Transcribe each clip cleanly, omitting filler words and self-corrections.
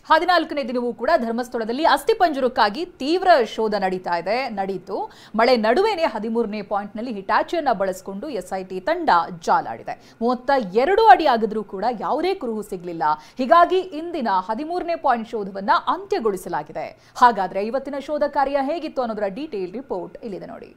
14ನೇ ದಿನವೂ ಕೂಡ ಧರ್ಮಸ್ಥಳದಲ್ಲಿ ಅಸ್ಥಿಪಂಜರಕ್ಕಾಗಿ ತೀವ್ರ ಶೋಧ ನಡೀತು. ಮಳೆ ನಡುವೆನೇ 13ನೇ ಪಾಯಿಂಟ್ನಲ್ಲಿ ಹಿಟಾಚಿಯನ್ನ ಬಳಸಿಕೊಂಡು ಎಸ್ಐಟಿ ತಂಡ ಜಾಲಾಡಿದೆ. 32 ಅಡಿ ಆಗಿದ್ರೂ ಕೂಡ ಯಾವುದೇ ಕುರುಹು ಸಿಗಲಿಲ್ಲ. ಹೀಗಾಗಿ ಇಂದಿನ 13ನೇ ಪಾಯಿಂಟ್ ಶೋಧವನ್ನ ಅಂತ್ಯಗೊಳಿಸಲಾಗಿದೆ. ಹಾಗಾದ್ರೆ ಇವತ್ತಿನ ಶೋಧ ಕಾರ್ಯ ಹೇಗಿತ್ತು ಅನ್ನೋದರ ಡೀಟೇಲ್ ರಿಪೋರ್ಟ್ ಇಲ್ಲಿದೆ ನೋಡಿ.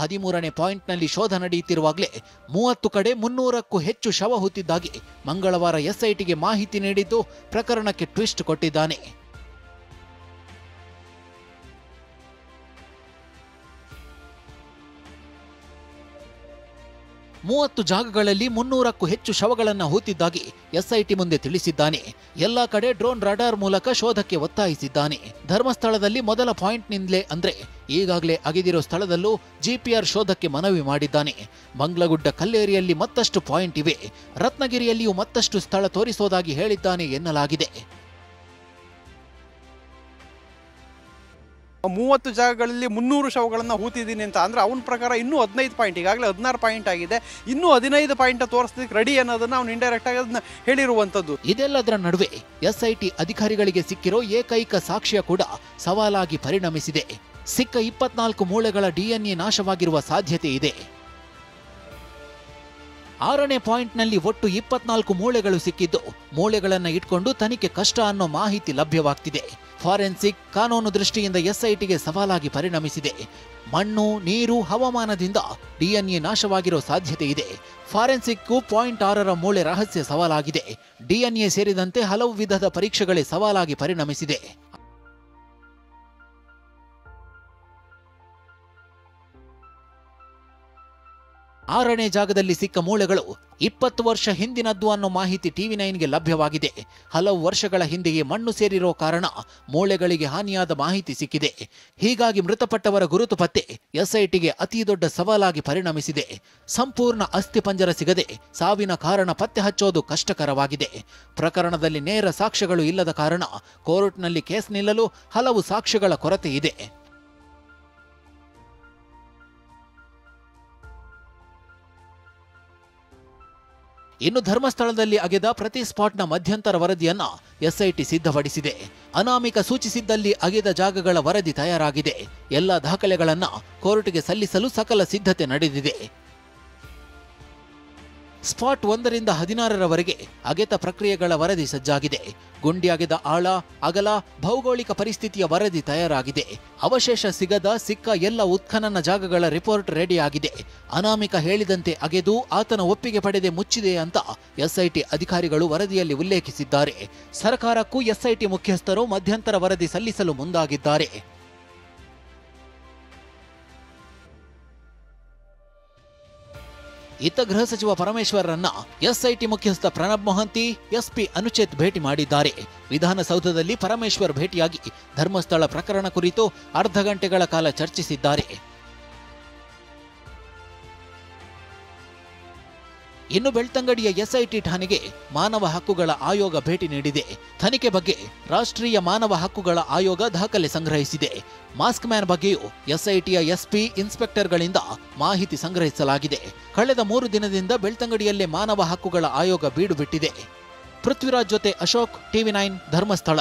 ಹದಿಮೂರನೇ ಪಾಯಿಂಟ್ನಲ್ಲಿ ಶೋಧ ನಡೆಯುತ್ತಿರುವಾಗಲೇ 30 ಕಡೆ 300ಕ್ಕೂ ಹೆಚ್ಚು ಶವ ಹೂತಿದ್ದಾಗಿ ಮಂಗಳವಾರ ಎಸ್ಐಟಿಗೆ ಮಾಹಿತಿ ನೀಡಿದ್ದು ಪ್ರಕರಣಕ್ಕೆ ಟ್ವಿಸ್ಟ್ ಕೊಟ್ಟಿದ್ದಾನೆ. ಮೂವತ್ತು ಜಾಗಗಳಲ್ಲಿ 300ಕ್ಕೂ ಹೆಚ್ಚು ಶವಗಳನ್ನು ಹೂತಿದ್ದಾಗಿ ಎಸ್ಐಟಿ ಮುಂದೆ ತಿಳಿಸಿದ್ದಾನೆ. ಎಲ್ಲಾ ಕಡೆ ಡ್ರೋನ್ ರಡಾರ್ ಮೂಲಕ ಶೋಧಕ್ಕೆ ಒತ್ತಾಯಿಸಿದ್ದಾನೆ. ಧರ್ಮಸ್ಥಳದಲ್ಲಿ ಮೊದಲ ಪಾಯಿಂಟ್ನಿಂದಲೇ ಅಂದ್ರೆ ಈಗಾಗಲೇ ಅಗೆದಿರೋ ಸ್ಥಳದಲ್ಲೂ ಜಿಪಿಆರ್ ಶೋಧಕ್ಕೆ ಮನವಿ ಮಾಡಿದ್ದಾನೆ. ಮಂಗ್ಲಗುಡ್ಡ ಕಲ್ಲೇರಿಯಲ್ಲಿ ಮತ್ತಷ್ಟು ಪಾಯಿಂಟ್ ಇವೆ. ರತ್ನಗಿರಿಯಲ್ಲಿಯೂ ಮತ್ತಷ್ಟು ಸ್ಥಳ ತೋರಿಸೋದಾಗಿ ಹೇಳಿದ್ದಾನೆ ಎನ್ನಲಾಗಿದೆ. 30 ಜಾಗಗಳಲ್ಲಿ 300 ಶವಗಳನ್ನು ಹೂತಿದ್ದೀನಿ ಅಂತ ಅಂದ್ರೆ ಅವನ ಪ್ರಕಾರ ಇನ್ನೂ 15 ಪಾಯಿಂಟ್, ಈಗಾಗಲೇ 16 ಪಾಯಿಂಟ್ ಆಗಿದೆ, ಇನ್ನೂ 15 ಪಾಯಿಂಟ್ ತೋರಿಸಲಿಕ್ಕೆ ರೆಡಿ ಅನ್ನೋದನ್ನ ಅವನು ಇಂಡೈರೆಕ್ಟ್ ಆಗಿ ಅದನ್ನ ಹೇಳಿರುವಂಥದ್ದು. ಇದೆಲ್ಲದರ ನಡುವೆ ಎಸ್ಐಟಿ ಅಧಿಕಾರಿಗಳಿಗೆ ಸಿಕ್ಕಿರೋ ಏಕೈಕ ಸಾಕ್ಷ್ಯ ಕೂಡ ಸವಾಲಾಗಿ ಪರಿಣಮಿಸಿದೆ. ಸಿಕ್ಕ 24 ಮೂಳೆಗಳ ಡಿಎನ್ಎ ನಾಶವಾಗಿರುವ ಸಾಧ್ಯತೆ ಇದೆ. 6ನೇ ಪಾಯಿಂಟ್ನಲ್ಲಿ ಒಟ್ಟು 24 ಮೂಳೆಗಳು ಸಿಕ್ಕಿದ್ದು ಮೂಳೆಗಳನ್ನು ಇಟ್ಕೊಂಡು ತನಿಖೆ ಕಷ್ಟ ಅನ್ನೋ ಮಾಹಿತಿ ಲಭ್ಯವಾಗ್ತಿದೆ. ಫಾರೆನ್ಸಿಕ್ ಕಾನೂನು ದೃಷ್ಟಿಯಿಂದ ಎಸ್ಐಟಿಗೆ ಸವಾಲಾಗಿ ಪರಿಣಮಿಸಿದೆ. ಮಣ್ಣು, ನೀರು, ಹವಾಮಾನದಿಂದ ಡಿಎನ್ಎ ನಾಶವಾಗಿರೋ ಸಾಧ್ಯತೆ ಇದೆ. ಫಾರೆನ್ಸಿಕ್ಗೂ ಪಾಯಿಂಟ್ 6ರ ಮೂಳೆ ರಹಸ್ಯ ಸವಾಲಾಗಿದೆ. ಡಿಎನ್ಎ ಸೇರಿದಂತೆ ಹಲವು ವಿಧದ ಪರೀಕ್ಷೆಗಳೇ ಸವಾಲಾಗಿ ಪರಿಣಮಿಸಿದೆ. ಆರನೇ ಜಾಗದಲ್ಲಿ ಸಿಕ್ಕ ಮೂಳೆಗಳು 20 ವರ್ಷ ಹಿಂದಿನದ್ದು ಅನ್ನೋ ಮಾಹಿತಿ TV9ಗೆ ಲಭ್ಯವಾಗಿದೆ. ಹಲವು ವರ್ಷಗಳ ಹಿಂದೆಯೇ ಮಣ್ಣು ಸೇರಿರೋ ಕಾರಣ ಮೂಳೆಗಳಿಗೆ ಹಾನಿಯಾದ ಮಾಹಿತಿ ಸಿಕ್ಕಿದೆ. ಹೀಗಾಗಿ ಮೃತಪಟ್ಟವರ ಗುರುತು ಪತ್ತೆ ಎಸ್ಐಟಿಗೆ ಅತಿ ದೊಡ್ಡ ಸವಾಲಾಗಿ ಪರಿಣಮಿಸಿದೆ. ಸಂಪೂರ್ಣ ಅಸ್ಥಿಪಂಜರ ಸಿಗದೆ ಸಾವಿನ ಕಾರಣ ಪತ್ತೆ ಹಚ್ಚೋದು ಕಷ್ಟಕರವಾಗಿದೆ. ಪ್ರಕರಣದಲ್ಲಿ ನೇರ ಸಾಕ್ಷ್ಯಗಳು ಇಲ್ಲದ ಕಾರಣ ಕೋರ್ಟ್ನಲ್ಲಿ ಕೇಸ್ ನಿಲ್ಲಲು ಹಲವು ಸಾಕ್ಷ್ಯಗಳ ಕೊರತೆ ಇದೆ. ಇನ್ನು ಧರ್ಮಸ್ಥಳದಲ್ಲಿ ಅಗೆದ ಪ್ರತಿ ಸ್ಪಾಟ್ನ ಮಧ್ಯಂತರ ವರದಿಯನ್ನ ಎಸ್ಐಟಿ ಸಿದ್ಧಪಡಿಸಿದೆ. ಅನಾಮಿಕ ಸೂಚಿಸಿದ್ದಲ್ಲಿ ಅಗೆದ ಜಾಗಗಳ ವರದಿ ತಯಾರಾಗಿದೆ. ಎಲ್ಲ ದಾಖಲೆಗಳನ್ನ ಕೋರ್ಟ್ಗೆ ಸಲ್ಲಿಸಲು ಸಕಲ ಸಿದ್ಧತೆ ನಡೆದಿದೆ. ಸ್ಪಾಟ್ 1ರಿಂದ 16ರವರೆಗೆ ಅಗೆತ ಪ್ರಕ್ರಿಯೆಗಳ ವರದಿ ಸಜ್ಜಾಗಿದೆ. ಗುಂಡಿ ಅಗೆದ ಆಳ, ಅಗಲ, ಭೌಗೋಳಿಕ ಪರಿಸ್ಥಿತಿಯ ವರದಿ ತಯಾರಾಗಿದೆ. ಅವಶೇಷ ಸಿಕ್ಕ ಎಲ್ಲ ಉತ್ಖನನ ಜಾಗಗಳ ರಿಪೋರ್ಟ್ ರೆಡಿಯಾಗಿದೆ. ಅನಾಮಿಕ ಹೇಳಿದಂತೆ ಅಗೆದು ಆತನ ಒಪ್ಪಿಗೆ ಪಡೆದೆ ಮುಚ್ಚಿದೆ ಅಂತ ಎಸ್ಐಟಿ ಅಧಿಕಾರಿಗಳು ವರದಿಯಲ್ಲಿ ಉಲ್ಲೇಖಿಸಿದ್ದಾರೆ. ಸರ್ಕಾರಕ್ಕೂ ಎಸ್ಐಟಿ ಮುಖ್ಯಸ್ಥರು ಮಧ್ಯಂತರ ವರದಿ ಸಲ್ಲಿಸಲು ಮುಂದಾಗಿದ್ದಾರೆ. ಇತ್ತ ಗೃಹ ಸಚಿವ ಪರಮೇಶ್ವರ್ರನ್ನ ಎಸ್ಐಟಿ ಮುಖ್ಯಸ್ಥ ಪ್ರಣಬ್ ಮೊಹಂತಿ, ಎಸ್ಪಿ ಅನುಚೇತ್ ಭೇಟಿ ಮಾಡಿದ್ದಾರೆ. ವಿಧಾನಸೌಧದಲ್ಲಿ ಪರಮೇಶ್ವರ್ ಭೇಟಿಯಾಗಿ ಧರ್ಮಸ್ಥಳ ಪ್ರಕರಣ ಕುರಿತು ಅರ್ಧ ಗಂಟೆಗಳ ಕಾಲ ಚರ್ಚಿಸಿದ್ದಾರೆ. ಇನ್ನು ಬೆಳ್ತಂಗಡಿಯ ಎಸ್ಐಟಿ ಠಾಣೆಗೆ ಮಾನವ ಹಕ್ಕುಗಳ ಆಯೋಗ ಭೇಟಿ ನೀಡಿದೆ. ತನಿಖೆ ಬಗ್ಗೆ ರಾಷ್ಟ್ರೀಯ ಮಾನವ ಹಕ್ಕುಗಳ ಆಯೋಗ ದಾಖಲೆ ಸಂಗ್ರಹಿಸಿದೆ. ಮಾಸ್ಕ್ ಮ್ಯಾನ್ ಬಗ್ಗೆಯೂ ಎಸ್ಐಟಿಯ ಎಸ್ಪಿ, ಇನ್ಸ್ಪೆಕ್ಟರ್ಗಳಿಂದ ಮಾಹಿತಿ ಸಂಗ್ರಹಿಸಲಾಗಿದೆ. ಕಳೆದ 3 ದಿನದಿಂದ ಬೆಳ್ತಂಗಡಿಯಲ್ಲೇ ಮಾನವ ಹಕ್ಕುಗಳ ಆಯೋಗ ಬೀಡು ಬಿಟ್ಟಿದೆ. ಪೃಥ್ವಿರಾಜ್ ಜೊತೆ ಅಶೋಕ್, TV9 ಧರ್ಮಸ್ಥಳ.